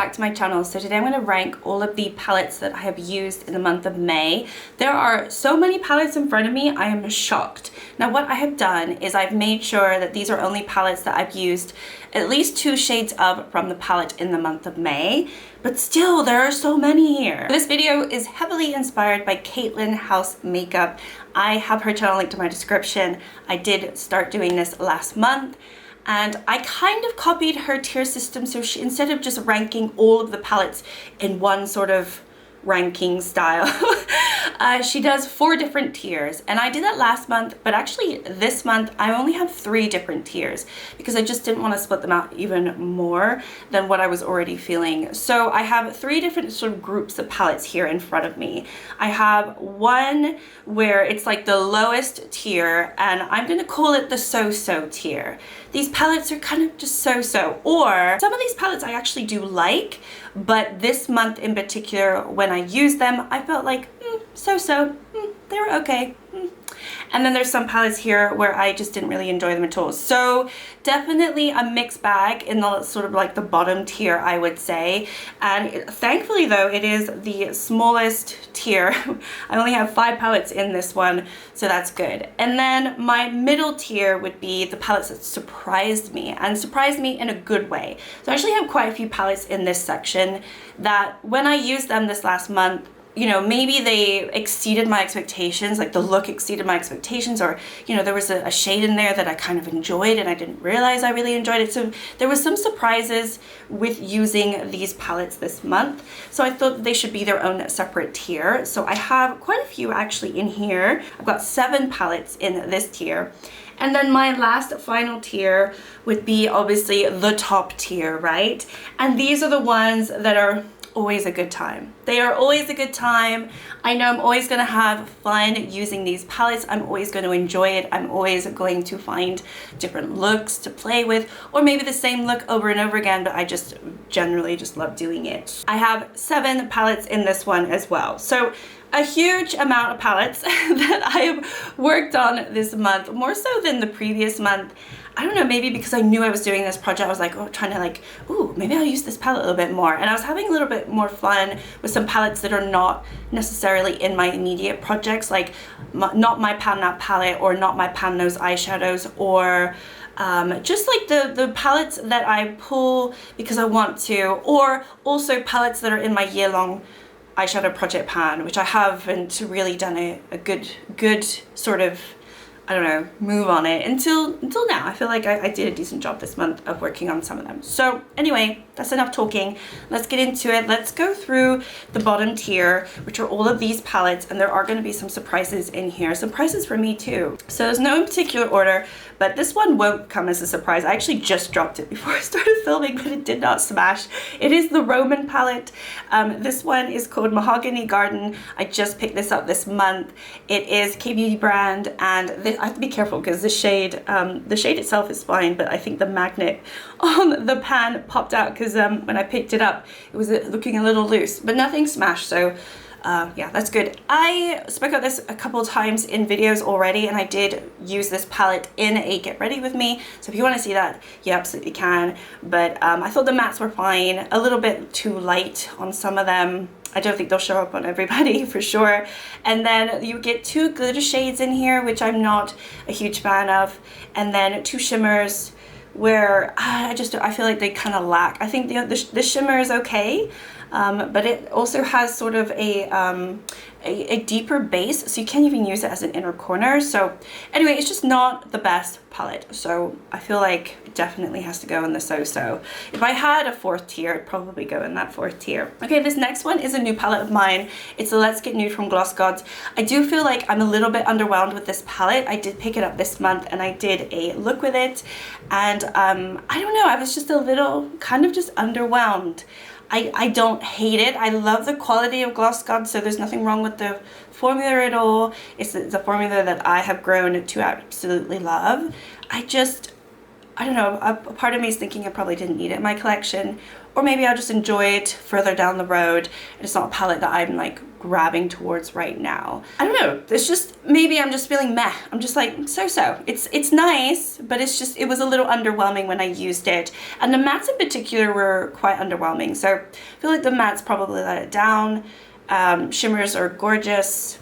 back to my channel. So today I'm going to rank all of the palettes that I have used in the month of May. There are so many palettes in front of me, I am shocked. Now what I have done is I've made sure that these are only palettes that I've used at least 2 shades of from the palette in the month of May, but still there are so many here. This video is heavily inspired by Caitlin House Makeup. I have her channel linked in my description. I did start doing this last month, and I kind of copied her tier system. So she, instead of just ranking all of the palettes in one sort of ranking style, she does 4 different tiers, and I did that last month, but actually this month I only have 3 different tiers because I just didn't want to split them out even more than what I was already feeling. So I have 3 different sort of groups of palettes here in front of me. I have one where it's like the lowest tier, and I'm gonna call it the so-so tier. These palettes are kind of just so-so, or some of these palettes I actually do like, but this month in particular, when I used them, I felt like so-so, they were okay. And then there's some palettes here where I just didn't really enjoy them at all. So definitely a mixed bag in the sort of like the bottom tier, I would say. And thankfully though, it is the smallest tier. I only have 5 palettes in this one, so that's good. And then my middle tier would be the palettes that surprised me, and surprised me in a good way. So I actually have quite a few palettes in this section that when I used them this last month, you know, maybe they exceeded my expectations, like the look exceeded my expectations, or, you know, there was a shade in there that I kind of enjoyed and I didn't realize I really enjoyed it. So there was some surprises with using these palettes this month. So I thought that they should be their own separate tier. So I have quite a few actually in here. I've got 7 palettes in this tier. And then my last final tier would be obviously the top tier, right? And these are the ones that are always a good time. They are always a good time. I know I'm always gonna have fun using these palettes. I'm always going to enjoy it. I'm always going to find different looks to play with, or maybe the same look over and over again, but I just generally just love doing it. I have 7 palettes in this one as well. So a huge amount of palettes that I have worked on this month, more so than the previous month. I don't know, maybe because I knew I was doing this project, I was like, oh, trying to like, ooh, maybe I'll use this palette a little bit more. And I was having a little bit more fun with some palettes that are not necessarily in my immediate projects, like not my Pan Nap palette, or not my Pan Nose eyeshadows, or just like the palettes that I pull because I want to, or also palettes that are in my year-long eyeshadow project pan, which I haven't really done a good sort of, I don't know, move on it until now. I feel like I did a decent job this month of working on some of them. So anyway, that's enough talking. Let's get into it. Let's go through the bottom tier, which are all of these palettes, and there are going to be some surprises in here. Surprises for me too. So there's no in particular order, but this one won't come as a surprise. I actually just dropped it before I started filming, but it did not smash. It is the Roman palette. This one is called Mahogany Garden. I just picked this up this month. It is K-Beauty brand, and I have to be careful because the shade itself is fine, but I think the magnet on the pan popped out because when I picked it up, it was looking a little loose, but nothing smashed. So yeah, that's good. I spoke about this a couple of times in videos already, and I did use this palette in a Get Ready With Me. So if you want to see that, you absolutely can. But I thought the mattes were fine, a little bit too light on some of them. I don't think they'll show up on everybody for sure. And then you get 2 glitter shades in here, which I'm not a huge fan of. And then 2 shimmers where I feel like they kind of lack. I think the shimmer is okay, but it also has sort of a deeper base, so you can't even use it as an inner corner. So anyway, it's just not the best palette. So I feel like it definitely has to go in the so-so. If I had a 4th tier, I'd probably go in that 4th tier. Okay, this next one is a new palette of mine. It's the Let's Get Nude from Gloss Gods. I do feel like I'm a little bit underwhelmed with this palette. I did pick it up this month and I did a look with it, and I don't know, I was just a little kind of just underwhelmed. I don't hate it. I love the quality of Gloss Gods, so there's nothing wrong with the formula at all. It's a formula that I have grown to absolutely love. I don't know, a part of me is thinking I probably didn't need it in my collection, or maybe I'll just enjoy it further down the road. It's not a palette that I'm like grabbing towards right now. I don't know, it's just, maybe I'm just feeling meh. I'm just like, so-so. It's nice, but it's just, it was a little underwhelming when I used it. And the mattes in particular were quite underwhelming. So I feel like the mattes probably let it down. Shimmers are gorgeous.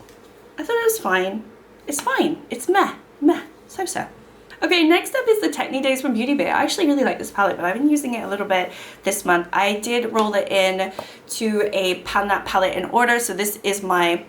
I thought it was fine. It's fine. It's meh, so-so. Okay, next up is the Techni Days from Beauty Bay. I actually really like this palette, but I've been using it a little bit this month. I did roll it in to a Pan That palette in order, so this is my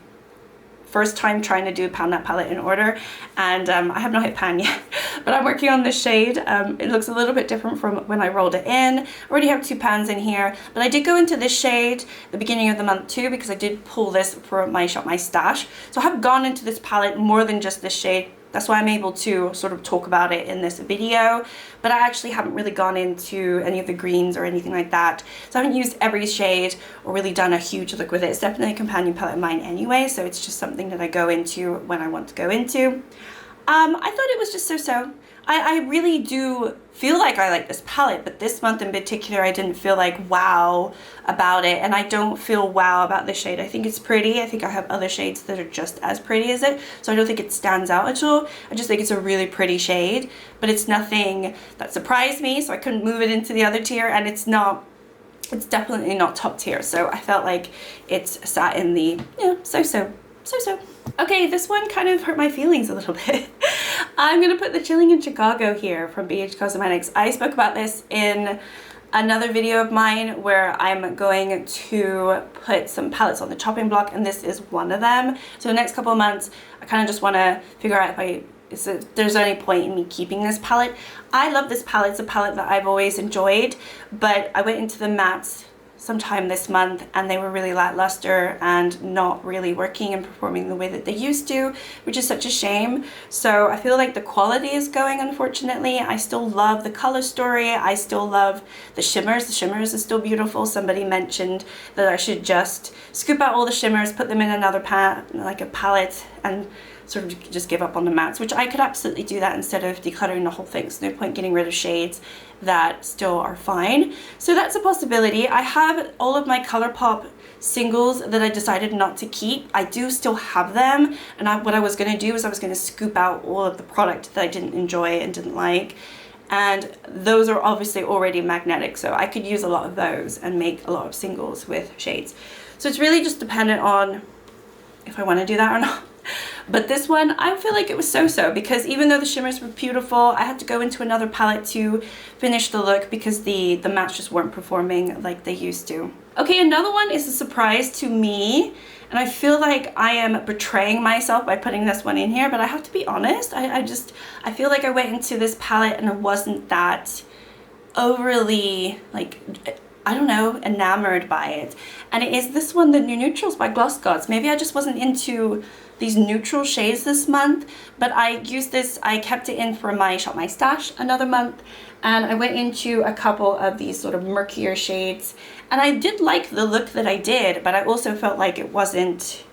first time trying to do a Pan That palette in order, and I have not hit pan yet, but I'm working on this shade. It looks a little bit different from when I rolled it in. I already have 2 pans in here, but I did go into this shade at the beginning of the month too, because I did pull this for my Shop My Stash. So I have gone into this palette more than just this shade. That's why I'm able to sort of talk about it in this video, but I actually haven't really gone into any of the greens or anything like that. So I haven't used every shade or really done a huge look with it. It's definitely a companion palette of mine anyway, so it's just something that I go into when I want to go into. I thought it was just so-so. I really do feel like I like this palette, but this month in particular, I didn't feel like wow about it, and I don't feel wow about this shade. I think it's pretty. I think I have other shades that are just as pretty as it, so I don't think it stands out at all. I just think it's a really pretty shade, but it's nothing that surprised me, so I couldn't move it into the other tier, and it's definitely not top tier, so I felt like it's sat in the, you know, so-so. Okay, this one kind of hurt my feelings a little bit. I'm gonna put the Chilling in Chicago here from BH Cosmetics. I spoke about this in another video of mine where I'm going to put some palettes on the chopping block, and this is one of them. So the next couple of months, I kind of just want to figure out if there's any point in me keeping this palette. I love this palette. It's a palette that I've always enjoyed, but I went into the mattes sometime this month and they were really lackluster and not really working and performing the way that they used to, which is such a shame. So I feel like the quality is going, unfortunately. I still love the color story. I still love the shimmers. The shimmers are still beautiful. Somebody mentioned that I should just scoop out all the shimmers, put them in another like a palette, and sort of just give up on the mattes, which I could absolutely do that instead of decluttering the whole thing. So no point getting rid of shades that still are fine. So that's a possibility. I have all of my ColourPop singles that I decided not to keep. I do still have them, and what I was going to do is I was going to scoop out all of the product that I didn't enjoy and didn't like, and those are obviously already magnetic, so I could use a lot of those and make a lot of singles with shades. So it's really just dependent on if I want to do that or not. But this one, I feel like it was so-so, because even though the shimmers were beautiful, I had to go into another palette to finish the look because the mattes just weren't performing like they used to. Okay, another one is a surprise to me, and I feel like I am betraying myself by putting this one in here, but I have to be honest, I feel like I went into this palette and I wasn't that overly, like, I don't know, enamored by it. And it is this one, the New Neutrals by Gloss Gods. Maybe I just wasn't into these neutral shades this month, but I used this, I kept it in for my Shop My Stash another month, and I went into a couple of these sort of murkier shades, and I did like the look that I did, but I also felt like it wasn't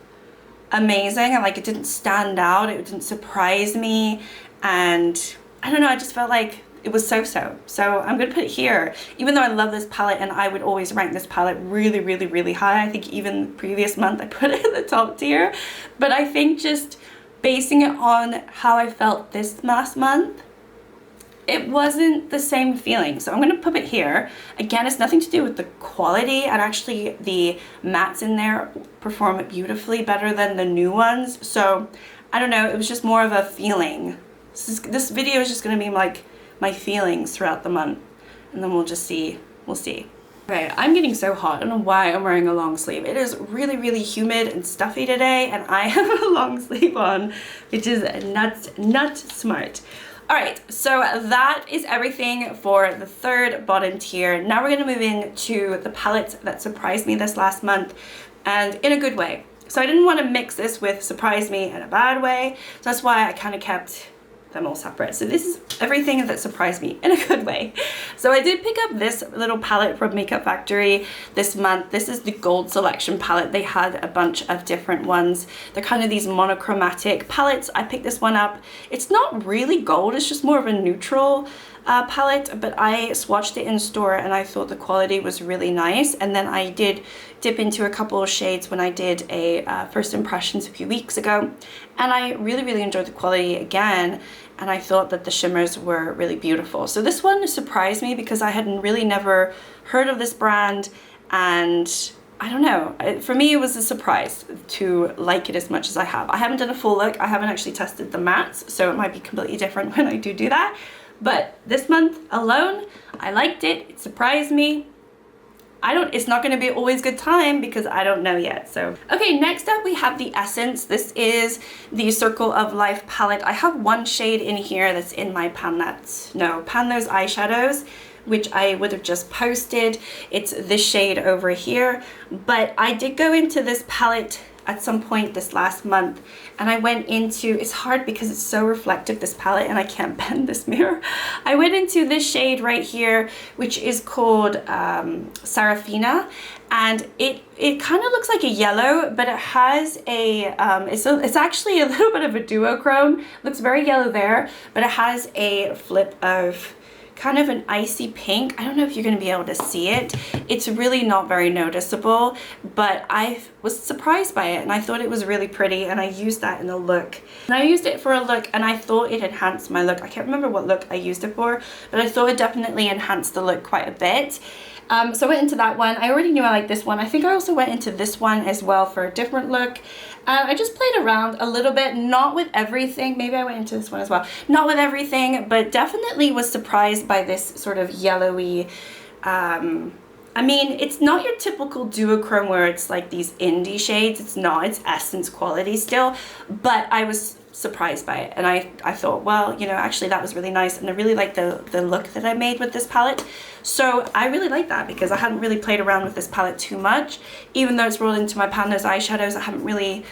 amazing, and like it didn't stand out, it didn't surprise me, and I don't know, I just felt like it was so-so. So I'm gonna put it here, even though I love this palette and I would always rank this palette really, really, really high. I think even the previous month I put it in the top tier, but I think just basing it on how I felt this last month, it wasn't the same feeling. So I'm gonna put it here. Again, it's nothing to do with the quality, and actually the mattes in there perform beautifully better than the new ones. So I don't know, it was just more of a feeling. This video is just gonna be like my feelings throughout the month, and then we'll just see, we'll see. Okay, I'm getting so hot. I don't know why I'm wearing a long sleeve. It is really, really humid and stuffy today, and I have a long sleeve on, which is not smart. All right, so that is everything for the third bottom tier. Now we're gonna move into the palettes that surprised me this last month, and in a good way. So I didn't want to mix this with surprise me in a bad way, so that's why I kind of kept them all separate. So this is everything that surprised me in a good way. So I did pick up this little palette from Makeup Factory this month. This is the Gold Selection palette. They had a bunch of different ones. They're kind of these monochromatic palettes. I picked this one up. It's not really gold, it's just more of a neutral palette, but I swatched it in store and I thought the quality was really nice. And then I did dip into a couple of shades when I did a first impressions a few weeks ago, and I really enjoyed the quality again, and I thought that the shimmers were really beautiful. So this one surprised me because I had really never heard of this brand, and I don't know, for me it was a surprise to like it as much as I have. I haven't done a full look, I haven't actually tested the mattes, so it might be completely different when I do that. But this month alone, I liked it, it surprised me. It's not going to be always good time because I don't know yet. So, okay, next up we have the Essence. This is the Circle of Life palette. I have one shade in here that's in my Pan Those eyeshadows, which I would have just posted. It's this shade over here, but I did go into this palette at some point this last month, and I went into, it's hard because it's so reflective, this palette, and I can't bend this mirror. I went into this shade right here, which is called Sarafina, and it kind of looks like a yellow, but it has a, it's actually a little bit of a duochrome. Looks very yellow there, but it has a flip of kind of an icy pink. I don't know if you're going to be able to see it. It's really not very noticeable, but I was surprised by it and I thought it was really pretty, and I used that in the look. And I used it for a look and I thought it enhanced my look. I can't remember what look I used it for, but I thought it definitely enhanced the look quite a bit. So I went into that one. I already knew I liked this one. I think I also went into this one as well for a different look. I just played around a little bit, not with everything. Maybe I went into this one as well. Not with everything, but definitely was surprised by this sort of yellowy, I mean, it's not your typical duochrome where it's like these indie shades. It's not, it's Essence quality still, but I was surprised by it, and I thought, well, you know, actually that was really nice, and I really like the look that I made with this palette. So I really like that because I hadn't really played around with this palette too much. Even though it's rolled into my Pan Those eyeshadows, I haven't really,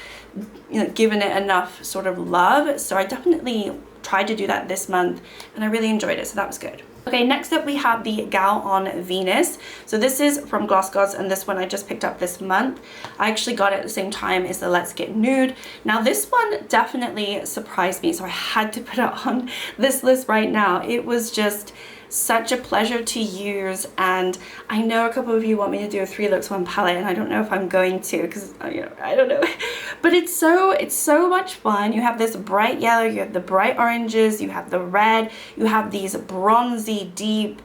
you know, given it enough sort of love. So I definitely tried to do that this month, and I really enjoyed it, so that was good. Okay, next up we have the Gal on Venus. So this is from Gloss Gods, and this one I just picked up this month. I actually got it at the same time as the Let's Get Nude. Now this one definitely surprised me, so I had to put it on this list right now. It was just such a pleasure to use, and I know a couple of you want me to do a 3 looks 1 palette, and I don't know if I'm going to because, you know, I don't know. But it's so much fun. You have this bright yellow, you have the bright oranges, you have the red, you have these bronzy, deep,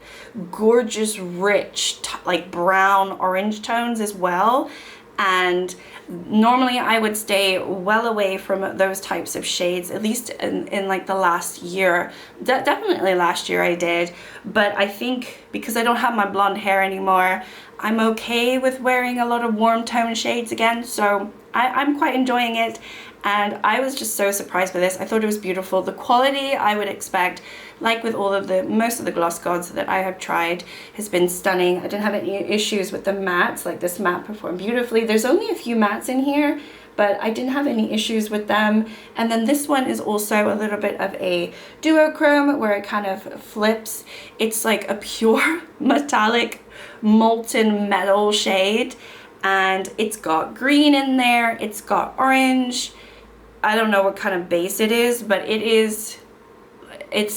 gorgeous, rich, like brown orange tones as well. And normally I would stay well away from those types of shades, at least in like the last year. Definitely last year I did, but I think because I don't have my blonde hair anymore, I'm okay with wearing a lot of warm tone shades again, so I'm quite enjoying it. And I was just so surprised by this. I thought it was beautiful. The quality I would expect, like with all of most of the Gloss Gods that I have tried, has been stunning. I didn't have any issues with the mattes. Like this matte performed beautifully. There's only a few mattes in here, but I didn't have any issues with them. And then this one is also a little bit of a duochrome where it kind of flips. It's like a pure metallic molten metal shade, and it's got green in there, it's got orange. I don't know what kind of base it is, but it's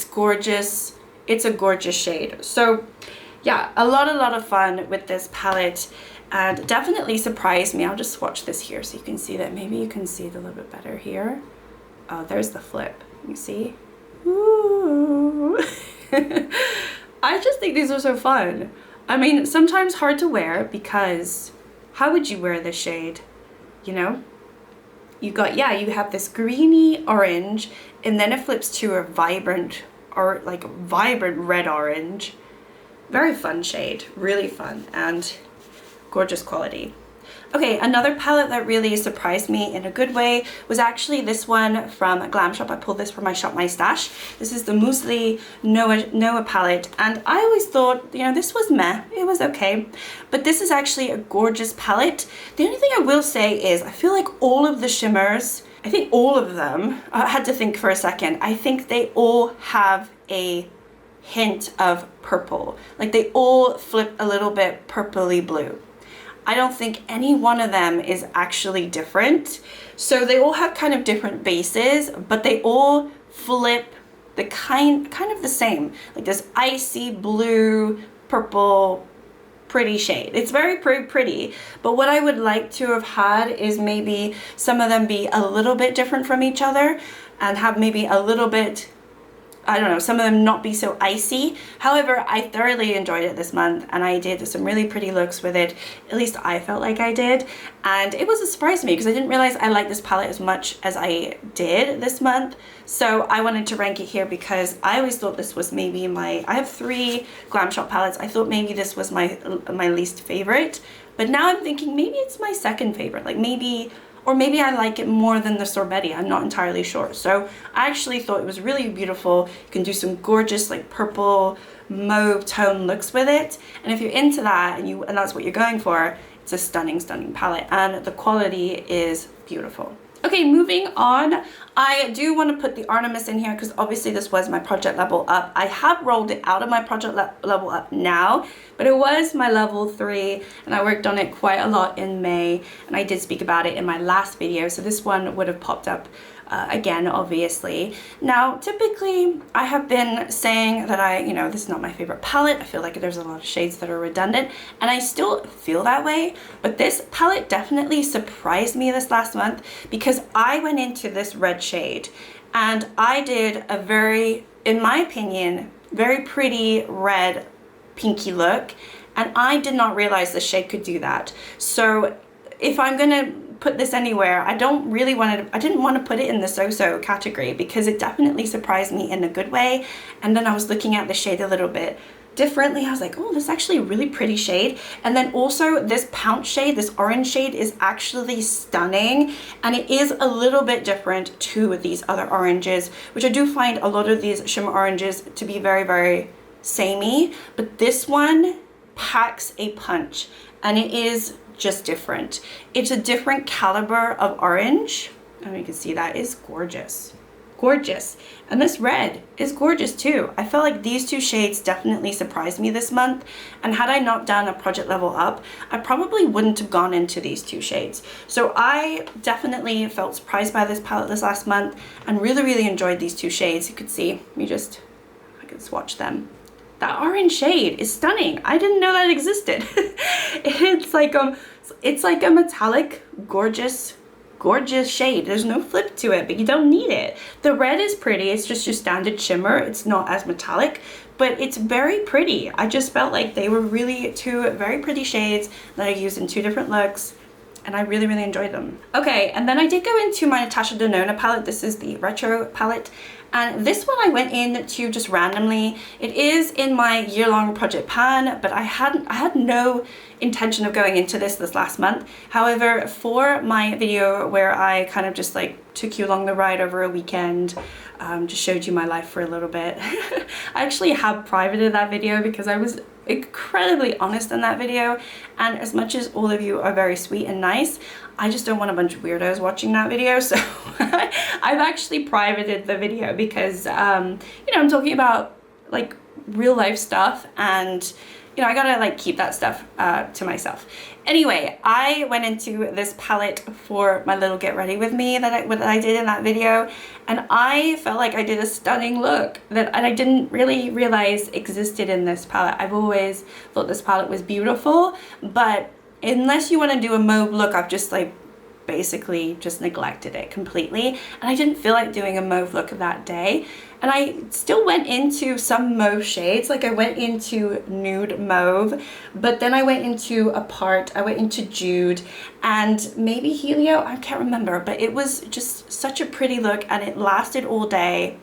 gorgeous. It's a gorgeous shade. So yeah, a lot of fun with this palette, and definitely surprised me. I'll just swatch this here so you can see that. Maybe you can see it a little bit better here. Oh, there's the flip. You see? Ooh. I just think these are so fun. I mean, sometimes hard to wear because how would you wear this shade? You know? You have this greeny orange, and then it flips to a vibrant red orange. Very fun shade, really fun, and gorgeous quality. Okay, another palette that really surprised me in a good way was actually this one from Glam Shop. I pulled this from my Shop My Stash. This is the Muesli Noah palette, and I always thought, you know, this was meh, it was okay, but this is actually a gorgeous palette. The only thing I will say is I feel like all of the shimmers, I think all of them, I had to think for a second, I think they all have a hint of purple. Like they all flip a little bit purpley blue. I don't think any one of them is actually different. So they all have kind of different bases, but they all flip the kind of the same, like this icy blue, purple, pretty shade. It's very pretty, but what I would like to have had is maybe some of them be a little bit different from each other and have maybe a little bit, I don't know, some of them not be so icy. However, I thoroughly enjoyed it this month and I did some really pretty looks with it. At least I felt like I did. And it was a surprise to me because I didn't realize I liked this palette as much as I did this month. So I wanted to rank it here because I always thought this was maybe I have 3 Glam Shop palettes. I thought maybe this was my least favorite. But now I'm thinking maybe it's my second favorite. Like maybe I like it more than the Sorbetti. I'm not entirely sure. So I actually thought it was really beautiful. You can do some gorgeous like purple mauve tone looks with it. And if you're into that and that's what you're going for, it's a stunning, stunning palette. And the quality is beautiful. Okay, moving on. I do want to put the Artemis in here because obviously this was my Project Level Up. I have rolled it out of my Project Level Up now, but it was my level 3 and I worked on it quite a lot in May and I did speak about it in my last video, so this one would have popped up again, obviously. Now, typically I have been saying that this is not my favorite palette. I feel like there's a lot of shades that are redundant and I still feel that way, but this palette definitely surprised me this last month because I went into this red shade and I did a very, in my opinion, very pretty red pinky look, and I did not realize the shade could do that. So if I'm gonna put this anywhere, I didn't want to put it in the so-so category because it definitely surprised me in a good way. And then I was looking at the shade a little bit differently. I was like, oh, this is actually a really pretty shade. And then also this Pounce shade, this orange shade, is actually stunning, and it is a little bit different to these other oranges, which I do find a lot of these shimmer oranges to be very, very samey, but this one packs a punch and it is just different. It's a different caliber of orange, and you can see that is gorgeous. Gorgeous. And this red is gorgeous too. I felt like these 2 shades definitely surprised me this month, and had I not done a Project Level Up, I probably wouldn't have gone into these 2 shades. So I definitely felt surprised by this palette this last month and really, really enjoyed these 2 shades. You could see, I can swatch them. That orange shade is stunning. I didn't know that existed. It's like a metallic, gorgeous shade. There's no flip to it, but you don't need it. The red is pretty. It's just your standard shimmer. It's not as metallic, but it's very pretty. I just felt like they were really 2 very pretty shades that I used in 2 different looks, and I really, really enjoyed them. Okay, and then I did go into my Natasha Denona palette. This is the retro palette. And this one I went into just randomly. It is in my year-long project pan, but I had no intention of going into this last month. However, for my video where I kind of just like took you along the ride over a weekend, just showed you my life for a little bit, I actually have privated that video because I was incredibly honest in that video, and as much as all of you are very sweet and nice, I just don't want a bunch of weirdos watching that video. So I've actually privated the video because I'm talking about like real life stuff, and I gotta like keep that stuff to myself. Anyway, I went into this palette for my little get ready with me that I did in that video, and I felt like I did a stunning look that I didn't really realize existed in this palette. I've always thought this palette was beautiful, but unless you want to do a mauve look, I've just like basically just neglected it completely, and I didn't feel like doing a mauve look that day. And I still went into some mauve shades, like I went into nude mauve, but then I went into I went into Jude, and maybe Helio, I can't remember, but it was just such a pretty look and it lasted all day,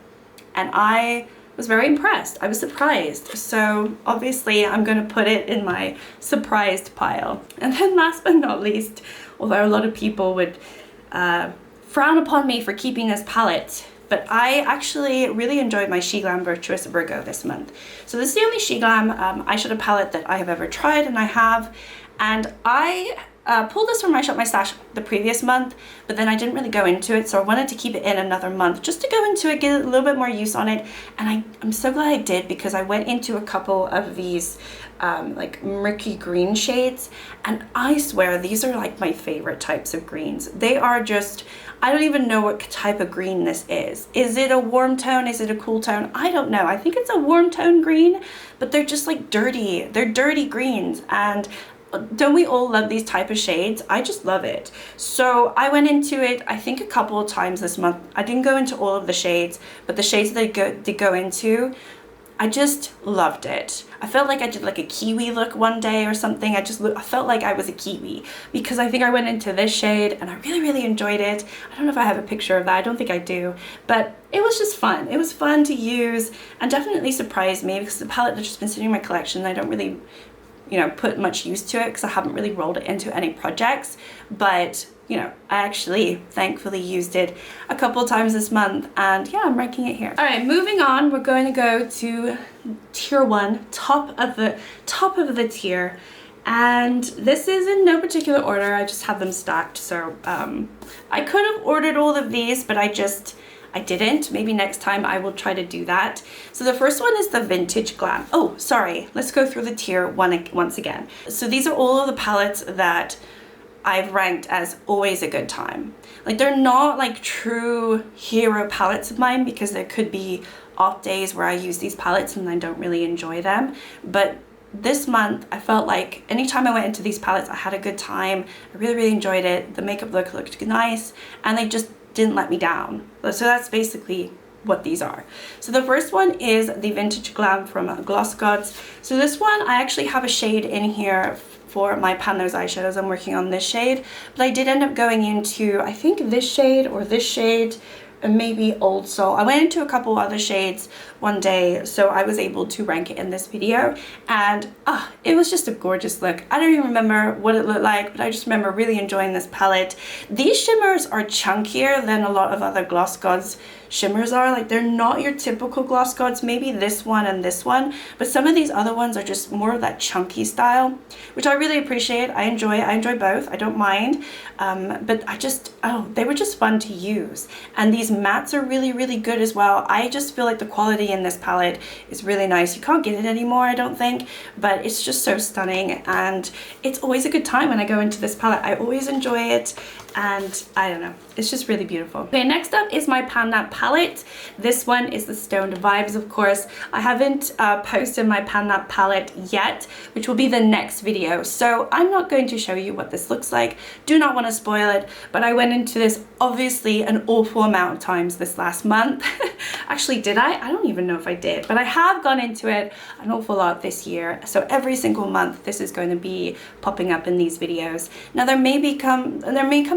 and I was very impressed. I was surprised. So obviously I'm going to put it in my surprised pile. And then last but not least, although a lot of people would frown upon me for keeping this palette, but I actually really enjoyed my SheGlam Virtuous Virgo this month. So this is the only SheGlam eyeshadow palette that I have ever tried, and I have. And I pulled this from my Shop My Stash the previous month, but then I didn't really go into it, so I wanted to keep it in another month just to go into it, get a little bit more use on it. And I'm so glad I did, because I went into a couple of these like murky green shades, and I swear these are like my favorite types of greens. They are just, I don't even know what type of green this is. Is it a warm tone? Is it a cool tone? I don't know. I think it's a warm tone green, but they're just like dirty. They're dirty greens, and don't we all love these type of shades? I just love it. So I went into it, I think a couple of times this month. I didn't go into all of the shades, but the shades that I did go into, I just loved it. I felt like I did like a kiwi look one day or something. I felt like I was a kiwi, because I think I went into this shade and I really, really enjoyed it. I don't know if I have a picture of that. I don't think I do, but it was just fun. It was fun to use and definitely surprised me, because the palette has just been sitting in my collection. I don't really, you know, put much use to it because I haven't really rolled it into any projects, but you know, I actually thankfully used it a couple times this month, and yeah, I'm ranking it here. All right, moving on, we're going to go to tier 1, top of the tier, and this is in no particular order. I just have them stacked, so I could have ordered all of these, but I didn't. Maybe next time I will try to do that. So the first one is the Vintage Glam. Oh, sorry. Let's go through the tier 1 once again. So these are all of the palettes that I've ranked as always a good time. Like, they're not like true hero palettes of mine, because there could be off days where I use these palettes and I don't really enjoy them. But this month, I felt like anytime I went into these palettes, I had a good time. I really, really enjoyed it. The makeup look looked nice, and they just didn't let me down. So that's basically what these are. So the first one is the Vintage Glam from Gloss Gods. So this one, I actually have a shade in here for my Pan Those eyeshadows. I'm working on this shade, but I did end up going into, I think, this shade or this shade, and maybe Old Soul. I went into a couple other shades one day, so I was able to rank it in this video, and it was just a gorgeous look. I don't even remember what it looked like, but I just remember really enjoying this palette. These shimmers are chunkier than a lot of other Gloss Gods shimmers are. Like, they're not your typical Gloss Gods, maybe this one and this one, but some of these other ones are just more of that chunky style, which I really appreciate. I enjoy both. I don't mind, but they were just fun to use. And these mattes are really, really good as well. I just feel like the quality in this palette is really nice. You can't get it anymore, I don't think, but it's just so stunning, and it's always a good time when I go into this palette. I always enjoy it, and I don't know, it's just really beautiful. Okay, next up is my Pan That palette. This one is the Stoned Vibes, of course. I haven't posted my Pan That palette yet, which will be the next video, so I'm not going to show you what this looks like. Do not want to spoil it, but I went into this obviously an awful amount of times this last month. Actually, did I? I don't even know if I did, but I have gone into it an awful lot this year, so every single month this is going to be popping up in these videos. Now there may come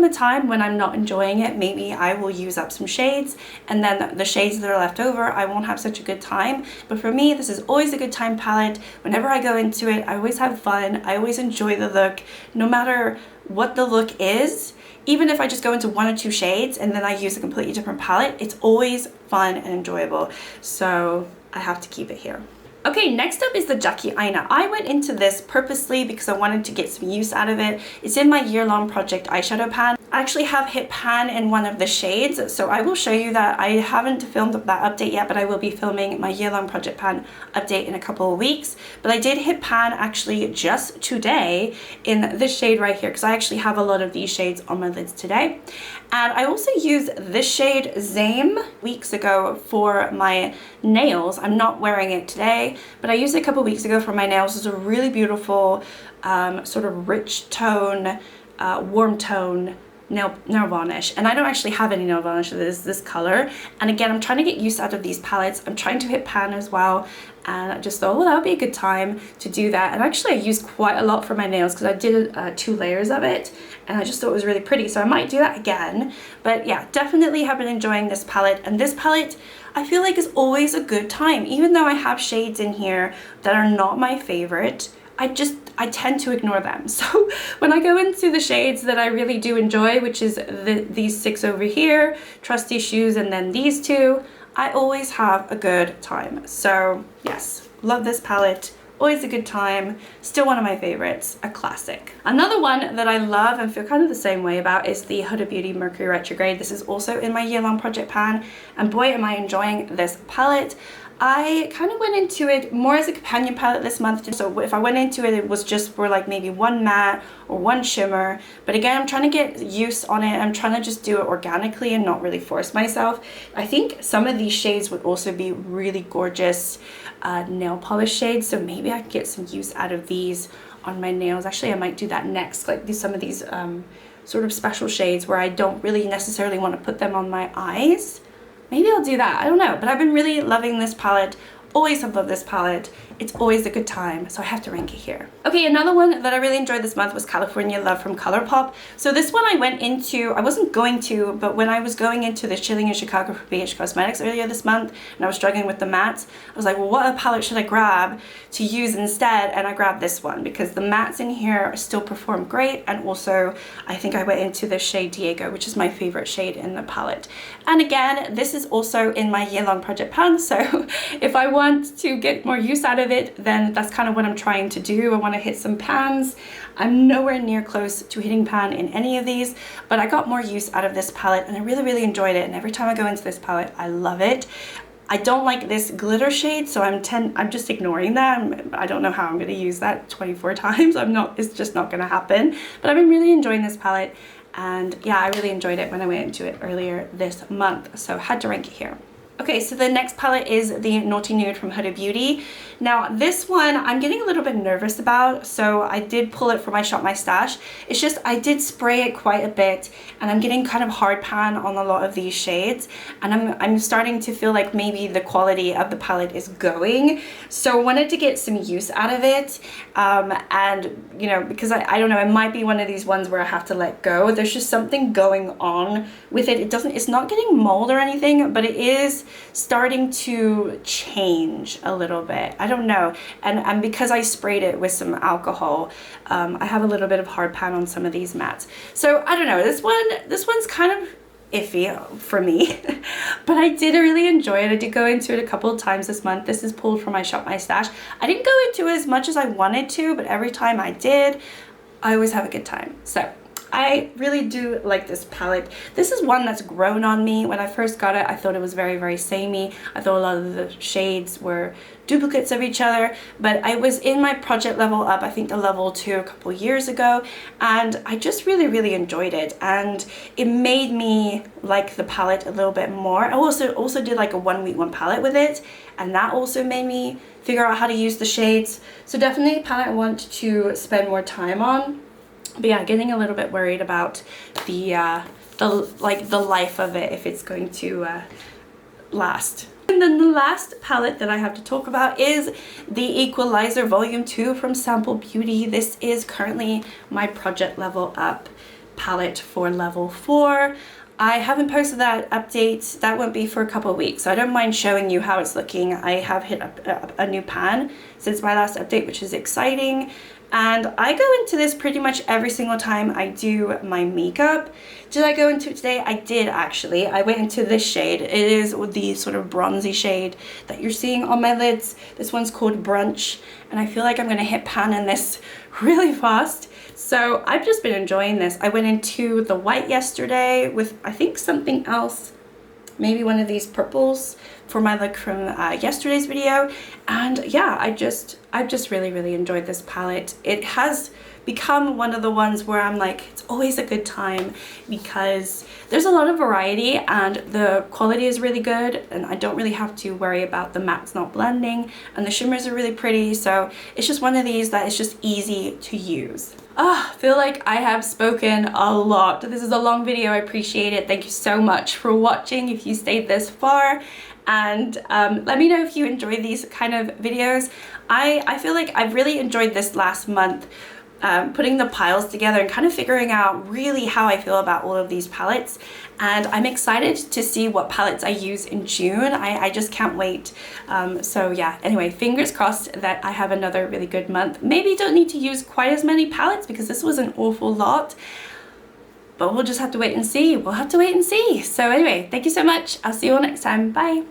a time when I'm not enjoying it. Maybe I will use up some shades, and then the shades that are left over, I won't have such a good time. But for me, this is always a good time palette. Whenever I go into it, I always have fun. I always enjoy the look, no matter what the look is. Even if I just go into 1 or 2 shades and then I use a completely different palette, it's always fun and enjoyable. So I have to keep it here. Okay, next up is the Jackie Aina. I went into this purposely because I wanted to get some use out of it. It's in my year-long project eyeshadow pan. I actually have hit pan in one of the shades, so I will show you that. I haven't filmed that update yet, but I will be filming my year-long project pan update in a couple of weeks. But I did hit pan actually just today in this shade right here, because I actually have a lot of these shades on my lids today. And I also used this shade Zame weeks ago for my nails. I'm not wearing it today, but I used it a couple weeks ago for my nails. It's a really beautiful sort of rich tone, warm tone nail varnish, and I don't actually have any nail varnish that is this color. And again, I'm trying to get use out of these palettes. I'm trying to hit pan as well, and I just thought, well, that would be a good time to do that. And actually I used quite a lot for my nails because I did 2 layers of it, and I just thought it was really pretty, so I might do that again. But yeah, definitely have been enjoying this palette, and this palette I feel like is always a good time. Even though I have shades in here that are not my favorite, I tend to ignore them. So when I go into the shades that I really do enjoy, which is these 6 over here, Trust Issues, and then these 2, I always have a good time. So yes, love this palette, Always a good time. Still one of my favorites, a classic. Another one that I love and feel kind of the same way about is the Huda Beauty Mercury Retrograde. This is also in my year-long project pan, and boy am I enjoying this palette. I kind of went into it more as a companion palette this month, so if I went into it, it was just for like maybe one matte or one shimmer. But again, I'm trying to get use on it. I'm trying to just do it organically and not really force myself. I think some of these shades would also be really gorgeous nail polish shades, so maybe I could get some use out of these on my nails. Actually, I might do that next, like some of these sort of special shades where I don't really necessarily want to put them on my eyes. Maybe I'll do that, I don't know, but I've been really loving this palette. Always have loved this palette. It's always a good time, so I have to rank it here. Okay, another one that I really enjoyed this month was California Love from ColourPop. So this one I went into, I wasn't going to, but when I was going into the Chilling in Chicago for BH Cosmetics earlier this month, and I was struggling with the mattes, I was like, well, what palette should I grab to use instead? And I grabbed this one because the mattes in here still perform great, and also I think I went into the shade Diego, which is my favorite shade in the palette. And again, this is also in my year-long project pan, so if I want to get more use out of it, then that's kind of what I'm trying to do. I want to hit some pans. I'm nowhere near close to hitting pan in any of these, but I got more use out of this palette and I really enjoyed it, and every time I go into this palette I love it. I don't like this glitter shade, so I'm just ignoring that. I don't know how I'm going to use that 24 times. It's just not going to happen. But I've been really enjoying this palette, and yeah, I really enjoyed it when I went into it earlier this month, so I had to rank it here. Okay, so the next palette is the Naughty Nude from Huda Beauty. Now this one I'm getting a little bit nervous about, so I did pull it from my Shop My Stash. It's just I did spray it quite a bit, and I'm getting kind of hard pan on a lot of these shades, and I'm starting to feel like maybe the quality of the palette is going. So I wanted to get some use out of it, and you know, because I don't know, it might be one of these ones where I have to let go. There's just something going on with it. It's not getting mold or anything, but it is starting to change a little bit. I don't know, and because I sprayed it with some alcohol, I have a little bit of hard pan on some of these mattes. So I don't know, this one's kind of iffy for me, but I did really enjoy it. I did go into it a couple of times this month. This is pulled from my Shop My Stash. I didn't go into it as much as I wanted to, but every time I did, I always have a good time. So I really do like this palette. This is one that's grown on me. When I first got it, I thought it was very samey. I thought a lot of the shades were duplicates of each other, but I was in my project level up, I think the level 2 a couple years ago, and I just really enjoyed it, and it made me like the palette a little bit more. I also did like a 1 week 1 palette with it, and that also made me figure out how to use the shades. So definitely a palette I want to spend more time on. But yeah, getting a little bit worried about the life of it, if it's going to last. And then the last palette that I have to talk about is the Equalizer Volume 2 from Sample Beauty. This is currently my project level up palette for level 4. I haven't posted that update. That won't be for a couple of weeks, so I don't mind showing you how it's looking. I have hit a new pan since my last update, which is exciting. And I go into this pretty much every single time I do my makeup. Did I go into it today? I did actually. I went into this shade. It is the sort of bronzy shade that you're seeing on my lids. This one's called Brunch, and I feel like I'm gonna hit pan in this really fast. So I've just been enjoying this. I went into the white yesterday with, I think, something else, maybe one of these purples for my look from yesterday's video. And yeah, I've just really enjoyed this palette. It has become one of the ones where I'm like, it's always a good time because there's a lot of variety and the quality is really good, and I don't really have to worry about the mattes not blending, and the shimmers are really pretty. So it's just one of these that is just easy to use. I feel like I have spoken a lot. This is a long video. I appreciate it. Thank you so much for watching if you stayed this far. And let me know if you enjoy these kind of videos. I feel like I've really enjoyed this last month, putting the piles together and kind of figuring out really how I feel about all of these palettes. And I'm excited to see what palettes I use in June. I just can't wait. So yeah, anyway, fingers crossed that I have another really good month. Maybe don't need to use quite as many palettes because this was an awful lot. But we'll just have to wait and see. We'll have to wait and see. So anyway, thank you so much. I'll see you all next time. Bye.